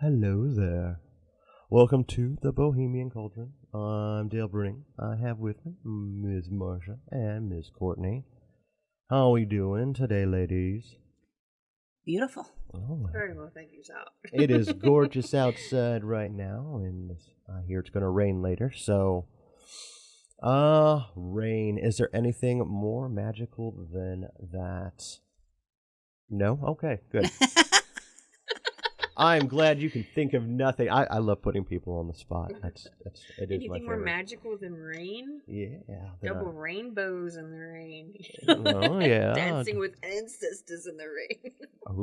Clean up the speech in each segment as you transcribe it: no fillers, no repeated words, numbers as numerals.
Hello there. Welcome to the Bohemian Cauldron. I'm Dale Bruning. I have with me Ms. Marcia and Ms. Courtney. How are we doing today, ladies? Beautiful. Oh, Very well, thank you, Sal. it is gorgeous outside right now, and I hear it's going to rain later, so... rain. Is there anything more magical than that? No? Okay, good. I'm glad you can think of nothing. I love putting people on the spot. It is my Anything favorite. more magical than rain? Yeah. Double rainbows in the rain. Oh, yeah. Dancing with ancestors in the rain.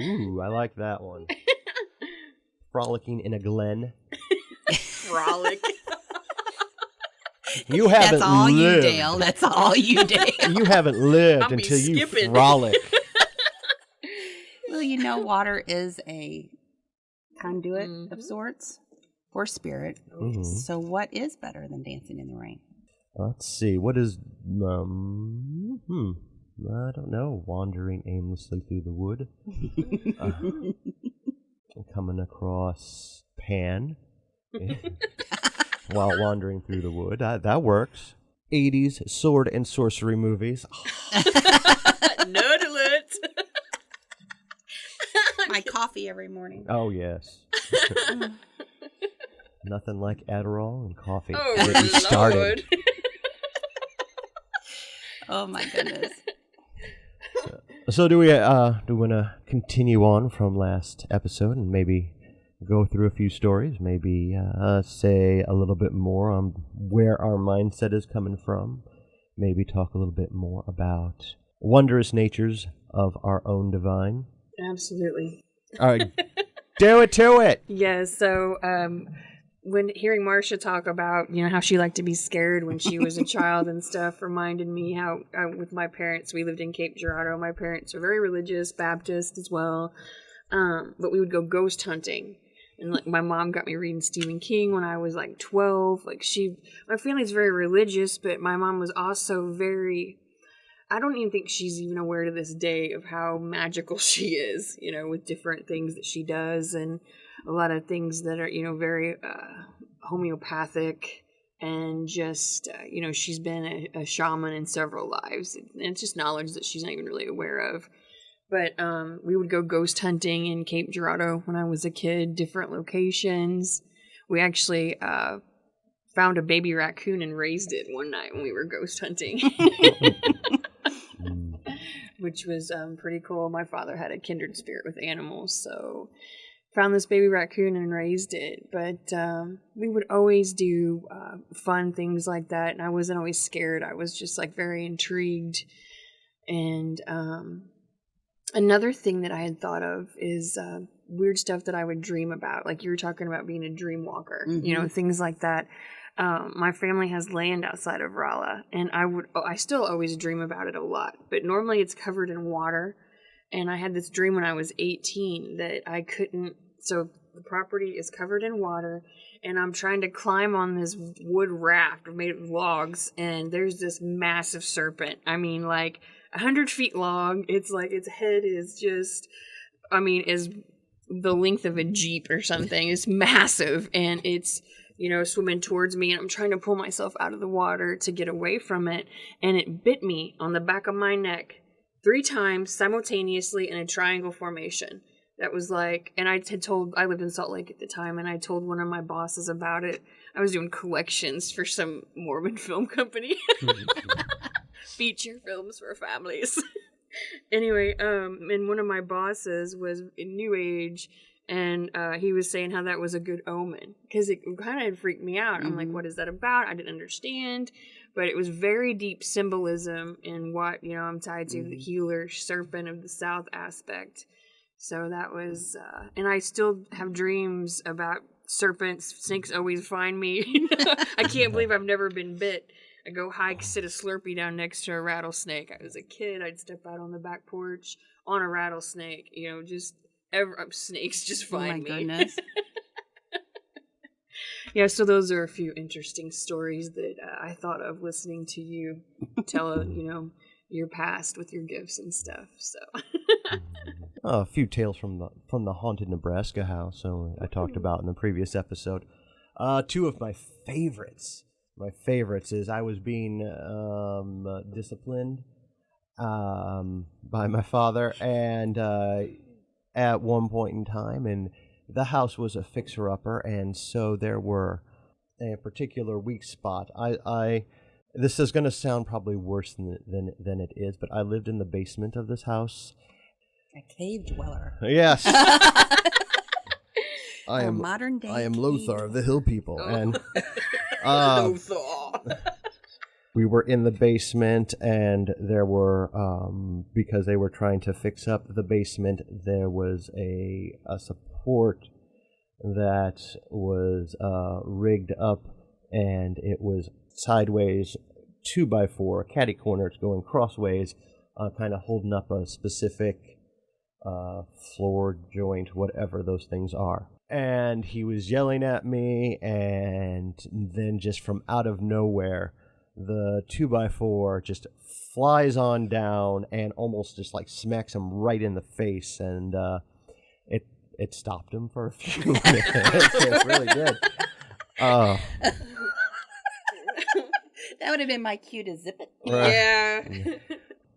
Ooh, I like that one. Frolicking in a glen. Frolic. You haven't That's all lived. you, Dale. That's all you, Dale. You haven't lived I'll be until you skipping. frolic. Well, water is a conduit of sorts for spirit. Mhm. So what is better than dancing in the rain? Let's see. What is... I don't know. Wandering aimlessly through the wood. Coming across Pan while wandering through the wood. That works. 80s sword and sorcery movies. Nerd alert. My coffee every morning. Oh, yes. Nothing like Adderall and coffee. Oh, to get you started. Lord. Oh my goodness. So do we want to continue on from last episode and maybe go through a few stories, maybe say a little bit more on where our mindset is coming from, maybe talk a little bit more about wondrous natures of our own divine. Absolutely. All right, do it to it. Yeah, so when hearing Marcia talk about, how she liked to be scared when she was a child and stuff reminded me how with my parents, we lived in Cape Girardeau. My parents are very religious, Baptist as well, but we would go ghost hunting. And my mom got me reading Stephen King when I was 12. My family's very religious, but my mom was also very... I don't even think she's even aware to this day of how magical she is, with different things that she does and a lot of things that are, very homeopathic and just, she's been a shaman in several lives. And it's just knowledge that she's not even really aware of. But we would go ghost hunting in Cape Girardeau when I was a kid, different locations. We actually found a baby raccoon and raised it one night when we were ghost hunting. Which was pretty cool. My father had a kindred spirit with animals, so found this baby raccoon and raised it. But we would always do fun things like that, and I wasn't always scared. I was just very intrigued. And another thing that I had thought of is weird stuff that I would dream about, like you were talking about being a dream walker, things like that. My family has land outside of Rolla, and I still always dream about it a lot, but normally it's covered in water. And I had this dream when I was 18 that I couldn't, so the property is covered in water, and I'm trying to climb on this wood raft made of logs, and there's this massive serpent. 100 feet long. It's its head is just, is the length of a Jeep or something. It's massive, and it's, swimming towards me, and I'm trying to pull myself out of the water to get away from it, and it bit me on the back of my neck 3 times simultaneously in a triangle formation. That was and I lived in Salt Lake at the time, and I told one of my bosses about it. I was doing collections for some Mormon film company. Feature films for families. Anyway, and one of my bosses was in New Age, and he was saying how that was a good omen because it kind of freaked me out. I'm like, what is that about? I didn't understand, but it was very deep symbolism in what, I'm tied to the healer serpent of the South aspect. So that was, and I still have dreams about serpents. Snakes always find me. I can't believe I've never been bit. I go hike, sit a Slurpee down next to a rattlesnake. I was a kid. I'd step out on the back porch on a rattlesnake. Snakes just find me. Oh my goodness. Yeah, so those are a few interesting stories that I thought of listening to you tell, your past with your gifts and stuff. So A few tales from the haunted Nebraska house. So I talked about in the previous episode. Two of my favorites. My favorites is I was being disciplined by my father, and at one point in time, and the house was a fixer-upper, and so there were a particular weak spot. This is going to sound probably worse than it is, but I lived in the basement of this house. A cave dweller. Yes. I am modern day. I am Lothar of the Hill People, and Lothar. we were in the basement, and there were because they were trying to fix up the basement, there was a support that was rigged up, and it was sideways 2x4, catty corners going crossways, kind of holding up a specific floor joint, whatever those things are. And he was yelling at me, and then just from out of nowhere, the 2x4 just flies on down and almost just like smacks him right in the face, and it stopped him for a few minutes. It's really good. That would have been my cue to zip it. Yeah.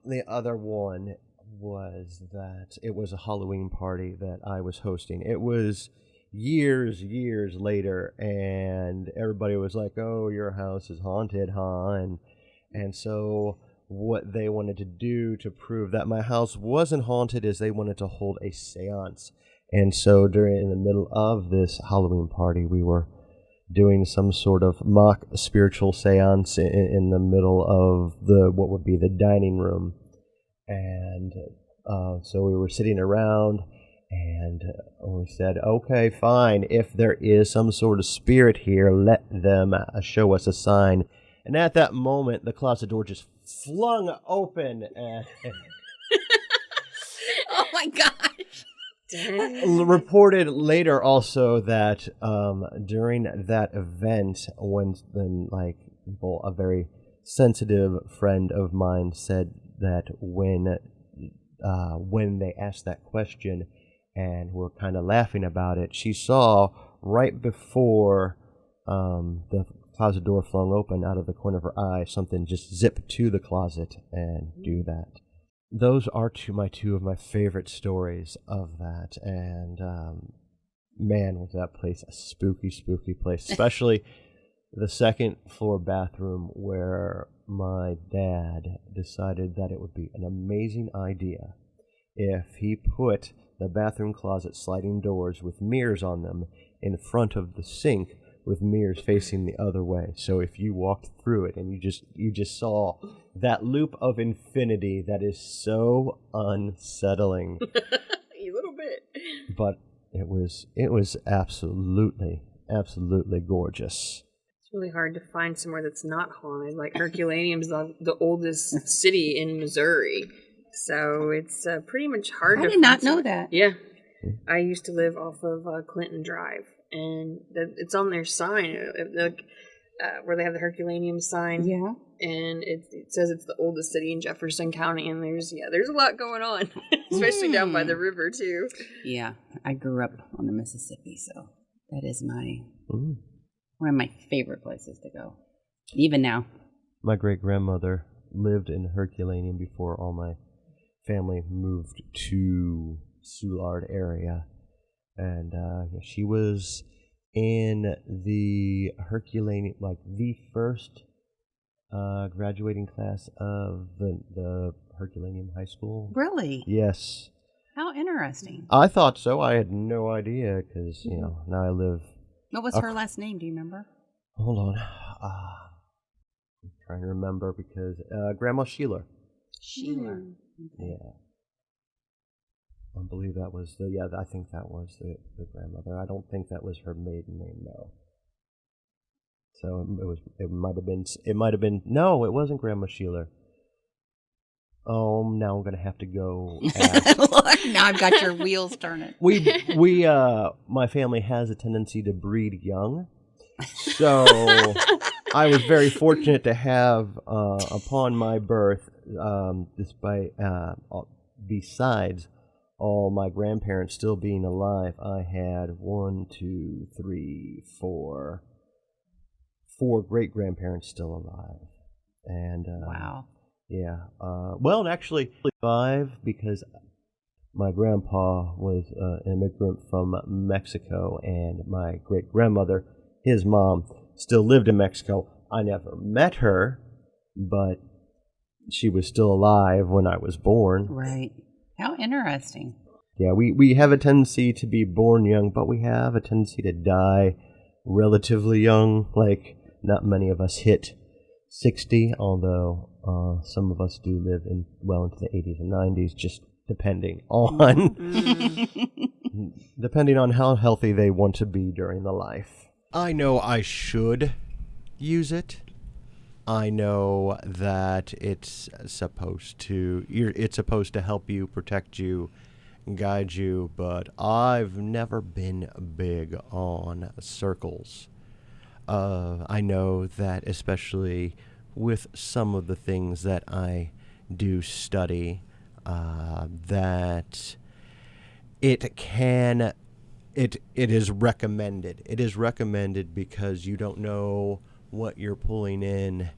The other one was that it was a Halloween party that I was hosting. It was years later, and everybody was like, "Oh, your house is haunted, huh?" And so what they wanted to do to prove that my house wasn't haunted is they wanted to hold a seance. And so in the middle of this Halloween party, we were doing some sort of mock spiritual seance in the middle of what would be the dining room. And so we were sitting around, and we said, okay, fine, if there is some sort of spirit here, let them show us a sign. And at that moment, the closet door just flung open, and Oh my gosh. reported later also that during that event, when a very sensitive friend of mine said that when they asked that question and were kind of laughing about it, she saw right before the closet door flung open, out of the corner of her eye, something just zip to the closet and do that. Those are two of my favorite stories of that, and man, was that place a spooky place, especially the second floor bathroom, where my dad decided that it would be an amazing idea if he put the bathroom closet sliding doors with mirrors on them in front of the sink, with mirrors facing the other way. So if you walked through it and you just saw that loop of infinity that is so unsettling. A little bit. But it was absolutely gorgeous. It's really hard to find somewhere that's not haunted. Like Herculaneum is the oldest city in Missouri. So it's pretty much hard to I did not find know that. Yeah. I used to live off of Clinton Drive, and it's on their sign, where they have the Herculaneum sign. Yeah. And it says it's the oldest city in Jefferson County, and there's a lot going on, especially down by the river too. Yeah, I grew up on the Mississippi, so that is one of my favorite places to go, even now. My great-grandmother lived in Herculaneum before all my family moved to Soulard area, and she was in the Herculaneum, like the first graduating class of the Herculaneum High School. Really? Yes. How interesting. I thought so. I had no idea, because now I live. What was her last name? Do you remember? Hold on. I'm trying to remember, because Grandma Sheila. Sheila. Yeah. I believe that was I think that was the grandmother. I don't think that was her maiden name, though. So it might have been no, it wasn't Grandma Sheila. Oh, now I'm gonna have to go ask. Now I've got your wheels turning. We my family has a tendency to breed young, so I was very fortunate to have upon my birth despite besides all my grandparents still being alive, I had 4 great grandparents still alive, and Wow. yeah, well, actually 5 because my grandpa was an immigrant from Mexico, and my great grandmother, his mom, still lived in Mexico. I never met her, but she was still alive when I was born. Right. How interesting. Yeah, we have a tendency to be born young, but we have a tendency to die relatively young. Like, not many of us hit 60, although some of us do live well into the 80s and 90s, just depending on depending on how healthy they want to be during the life. I know I should use it. I know that it's supposed to help you, protect you, guide you, but I've never been big on circles. I know that especially with some of the things that I do study, that it is recommended. It is recommended because you don't know what you're pulling in.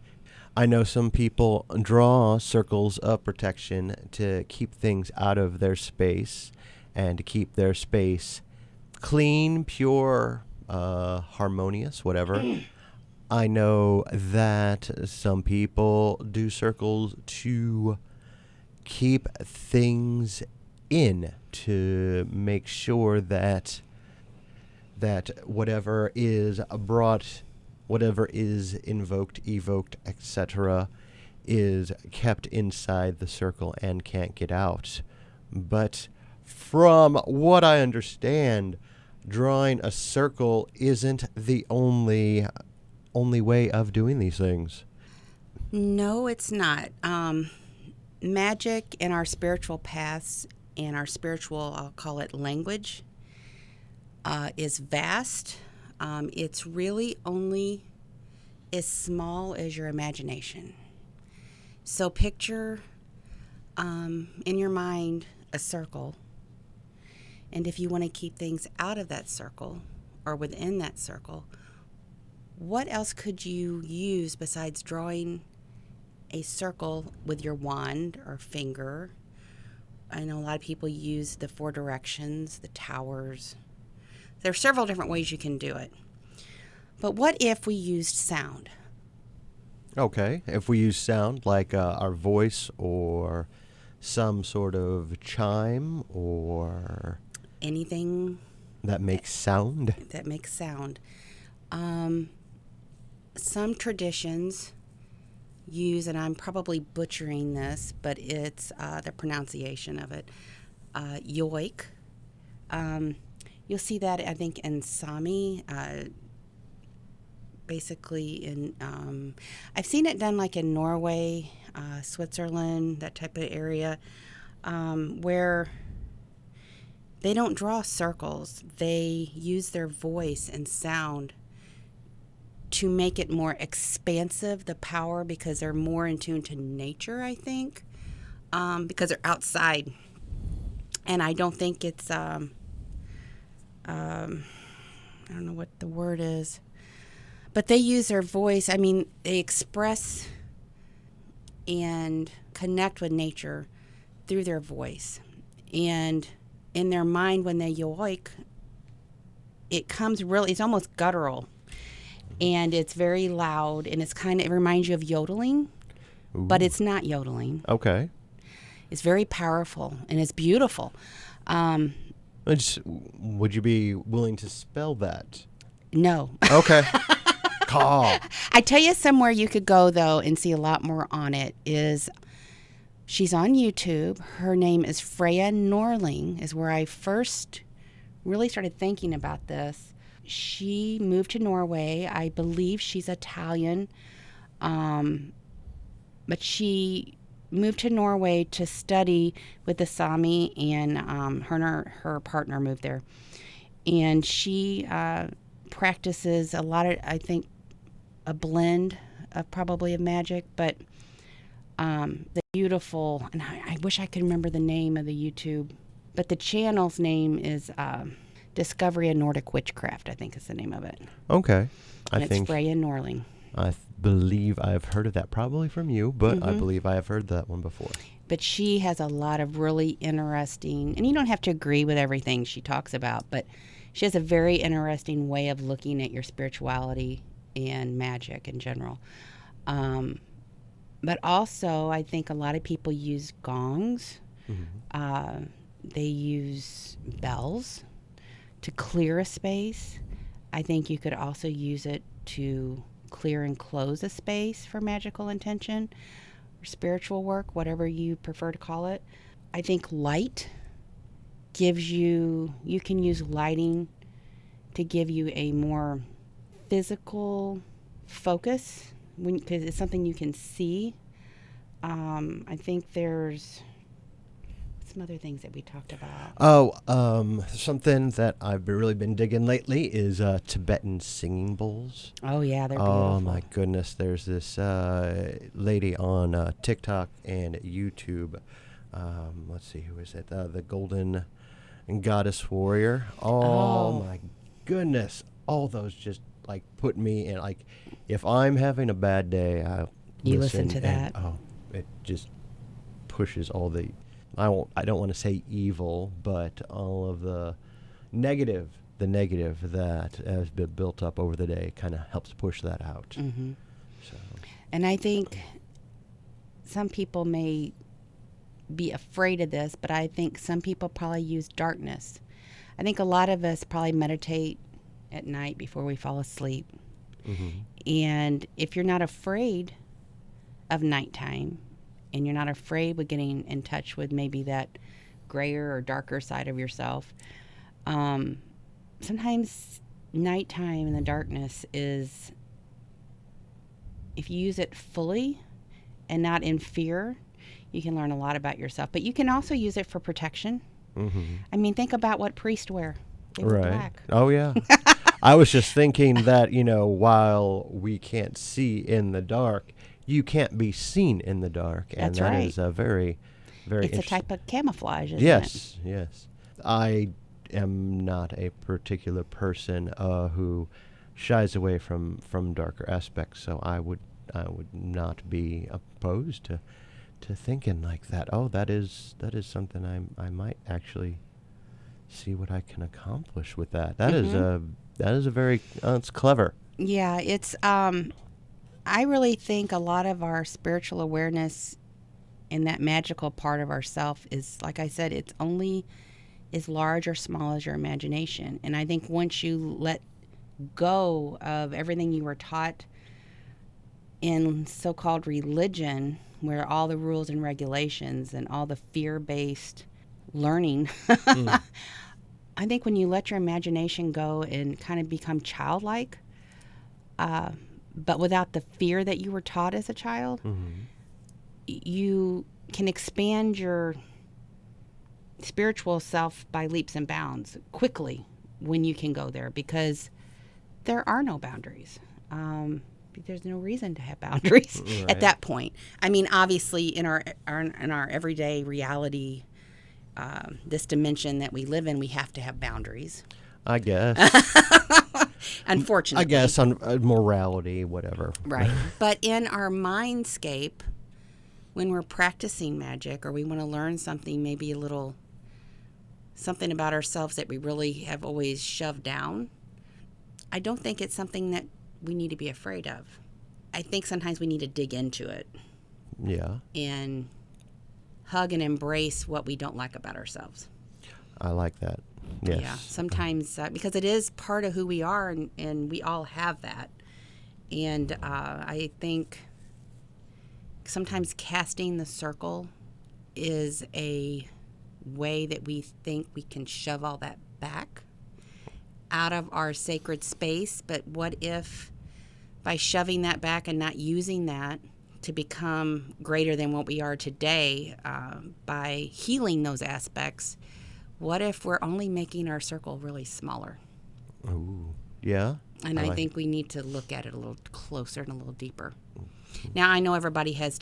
I know some people draw circles of protection to keep things out of their space and to keep their space clean, pure, harmonious, whatever. I know that some people do circles to keep things in, to make sure that whatever is brought, whatever is invoked, evoked, etc., is kept inside the circle and can't get out. But from what I understand, drawing a circle isn't the only way of doing these things. No, it's not. Magic and our spiritual paths and our spiritual, I'll call it language, is vast. It's really only as small as your imagination. So picture in your mind a circle. And if you want to keep things out of that circle or within that circle, what else could you use besides drawing a circle with your wand or finger? I know a lot of people use the 4 directions, the towers. There are several different ways you can do it. But what if we used sound? Okay, if we use sound like our voice or some sort of chime or Anything that makes sound. that makes sound. Some traditions use, and I'm probably butchering this, but it's the pronunciation of it, yoik. You'll see that, I think, in Sami, basically in, I've seen it done like in Norway, Switzerland, that type of area, where they don't draw circles. They use their voice and sound to make it more expansive, the power, because they're more in tune to nature, I think, because they're outside. And I don't think it's, I don't know what the word is, but they use their voice. I mean, they express and connect with nature through their voice. And in their mind, when they yoik, it comes really, it's almost guttural. And it's very loud, and it reminds you of yodeling, but it's not yodeling. Okay. It's very powerful, and it's beautiful. Would you be willing to spell that? No. Okay. Call. I tell you somewhere you could go, though, and see a lot more on it is, she's on YouTube. Her name is Freya Norling, is where I first really started thinking about this. She moved to Norway. I believe she's Italian, but she moved to Norway to study with the Sami, and her partner moved there. And she practices a lot of, I think, a blend of probably of magic, but The beautiful, and I wish I could remember the name of the YouTube, but the channel's name is Discovery of Nordic Witchcraft, I think is the name of it. Okay. And it's Freya Norling. I believe I've heard of that, probably from you, but I believe I have heard that one before. But she has a lot of really interesting, and you don't have to agree with everything she talks about, but she has a very interesting way of looking at your spirituality and magic in general. But also, I think a lot of people use gongs. They use bells to clear a space. I think you could also use it to clear and close a space for magical intention or spiritual work, whatever you prefer to call it. I think light gives you can use lighting to give you a more physical focus because it's something you can see. I think there's some other things that we talked about. Something that I've really been digging lately is Tibetan singing bowls. Oh, yeah, they're beautiful. Oh, my goodness. There's this lady on TikTok and YouTube. Let's see, who is it? The Golden Goddess Warrior. Oh, my goodness. All those just, like, put me in, like, if I'm having a bad day, I'll listen to that. It just pushes all the... I don't want to say evil, but all of the negative that has been built up over the day kind of helps push that out. Mm-hmm. So. And I think some people may be afraid of this, but I think some people probably use darkness. I think a lot of us probably meditate at night before we fall asleep. Mm-hmm. And if you're not afraid of nighttime, and you're not afraid with getting in touch with maybe that grayer or darker side of yourself, sometimes nighttime and the darkness is, if you use it fully and not in fear, you can learn a lot about yourself. But you can also use it for protection. Mm-hmm. I mean, think about what priests wear. They wear black. Oh, yeah. I was just thinking that, while we can't see in the dark, you can't be seen in the dark. And That's right. Is a very, very It's a type of camouflage, isn't it? Yes. I am not a particular person who shies away from darker aspects, so I would not be opposed to thinking like that. Oh, that is something I might actually see what I can accomplish with that. That is a very it's clever. Yeah, it's I really think a lot of our spiritual awareness and that magical part of ourself is, like I said, it's only as large or small as your imagination. And I think once you let go of everything you were taught in so-called religion, where all the rules and regulations and all the fear-based learning, I think when you let your imagination go and kind of become childlike, but without the fear that you were taught as a child, you can expand your spiritual self by leaps and bounds quickly when you can go there, because there are no boundaries. There's no reason to have boundaries at that point. I mean, obviously, in our everyday reality, this dimension that we live in, we have to have boundaries. I guess. Unfortunately. I guess on morality, whatever. Right. But in our mindscape, when we're practicing magic or we want to learn something, maybe a little something about ourselves that we really have always shoved down, I don't think it's something that we need to be afraid of. I think sometimes we need to dig into it. Yeah. And hug and embrace what we don't like about ourselves. I like that. Yes. Yeah, sometimes because it is part of who we are, and we all have that. And I think sometimes casting the circle is a way that we think we can shove all that back out of our sacred space. But what if by shoving that back and not using that to become greater than what we are today, by healing those aspects, what if we're only making our circle really smaller? Ooh, yeah. And I think we need to look at it a little closer and a little deeper. Now, I know everybody has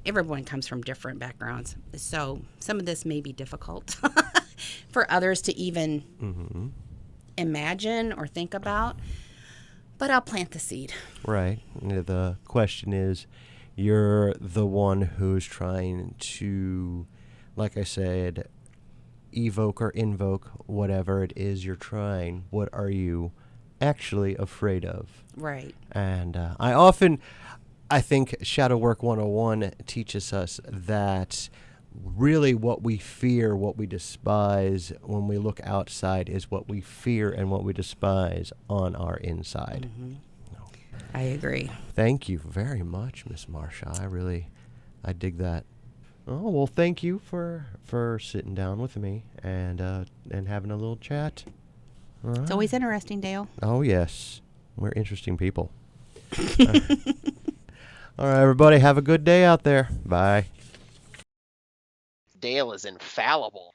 everyone comes from different backgrounds. So some of this may be difficult for others to even imagine or think about. But I'll plant the seed. Right. The question is, you're the one who's trying to, like I said, evoke or invoke whatever it is you're trying. What are you actually afraid of? Right. And I think Shadow Work 101 teaches us that really what we fear, what we despise when we look outside is what we fear and what we despise on our inside. I agree. Thank you very much, Miss Marsha. I dig that. Oh, well, thank you for sitting down with me and having a little chat. All right. It's always interesting, Dale. Oh, yes. We're interesting people. All right, everybody, have a good day out there. Bye. Dale is infallible.